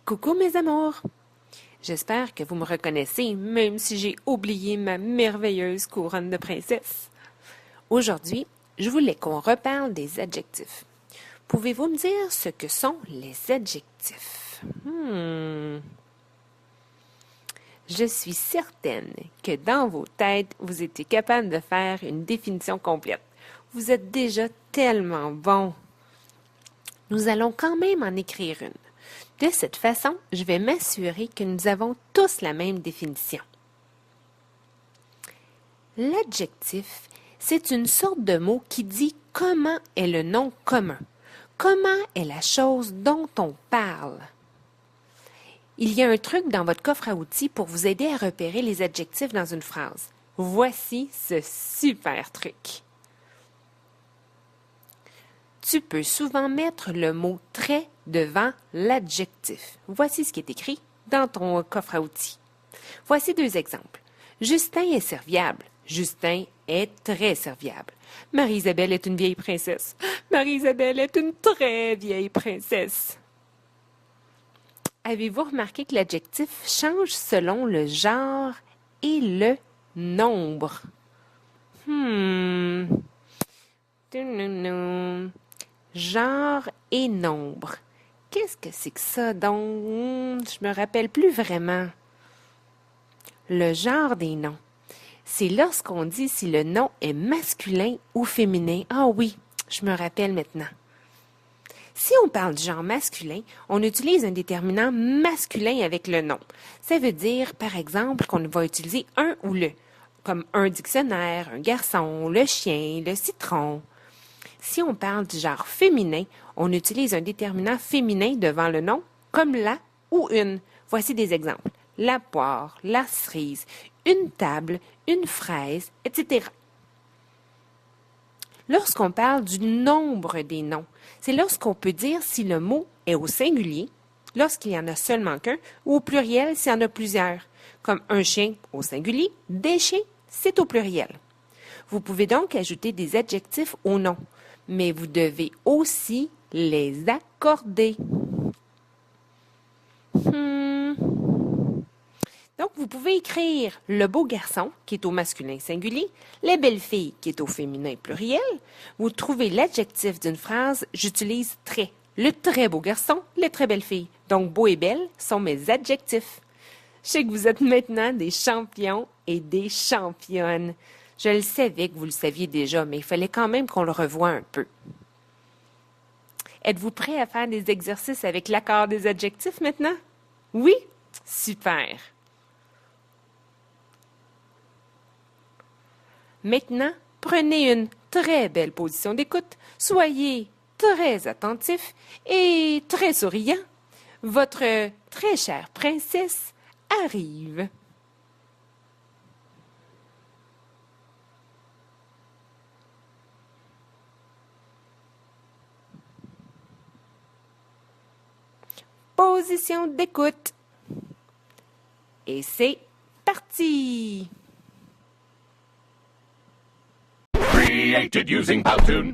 Coucou mes amours! J'espère que vous me reconnaissez, même si j'ai oublié ma merveilleuse couronne de princesse. Aujourd'hui, je voulais qu'on reparle des adjectifs. Pouvez-vous me dire ce que sont les adjectifs? Je suis certaine que dans vos têtes, vous étiez capable de faire une définition complète. Vous êtes déjà tellement bon. Nous allons quand même en écrire une. De cette façon, je vais m'assurer que nous avons tous la même définition. L'adjectif, c'est une sorte de mot qui dit comment est le nom commun, comment est la chose dont on parle. Il y a un truc dans votre coffre à outils pour vous aider à repérer les adjectifs dans une phrase. Voici ce super truc. Tu peux souvent mettre le mot « très » devant l'adjectif. Voici ce qui est écrit dans ton coffre à outils. Voici deux exemples. Justin est serviable. Justin est très serviable. Marie-Isabelle est une vieille princesse. Marie-Isabelle est une très vieille princesse. Avez-vous remarqué que l'adjectif change selon le genre et le nombre? Genre et nombre. Qu'est-ce que c'est que ça donc? Je me rappelle plus vraiment. Le genre des noms. C'est lorsqu'on dit si le nom est masculin ou féminin. Ah oui, je me rappelle maintenant. Si on parle du genre masculin, on utilise un déterminant masculin avec le nom. Ça veut dire, par exemple, qu'on va utiliser un ou le, comme un dictionnaire, un garçon, le chien, le citron. Si on parle du genre féminin, on utilise un déterminant féminin devant le nom, comme la ou une. Voici des exemples. La poire, la cerise, une table, une fraise, etc. Lorsqu'on parle du nombre des noms, c'est lorsqu'on peut dire si le mot est au singulier, lorsqu'il y en a seulement qu'un, ou au pluriel s'il y en a plusieurs, comme un chien au singulier, des chiens, c'est au pluriel. Vous pouvez donc ajouter des adjectifs au nom, mais vous devez aussi les accorder. Donc, vous pouvez écrire le beau garçon, qui est au masculin singulier, la belle fille, qui est au féminin pluriel. Vous trouvez l'adjectif d'une phrase, j'utilise très. Le très beau garçon, la très belle fille. Donc, beau et belle sont mes adjectifs. Je sais que vous êtes maintenant des champions et des championnes. Je le savais que vous le saviez déjà, mais il fallait quand même qu'on le revoie un peu. Êtes-vous prêts à faire des exercices avec l'accord des adjectifs maintenant? Oui? Super! Maintenant, prenez une très belle position d'écoute. Soyez très attentif et très souriant. Votre très chère princesse arrive. Position d'écoute. Et c'est parti! Created using Powtoon.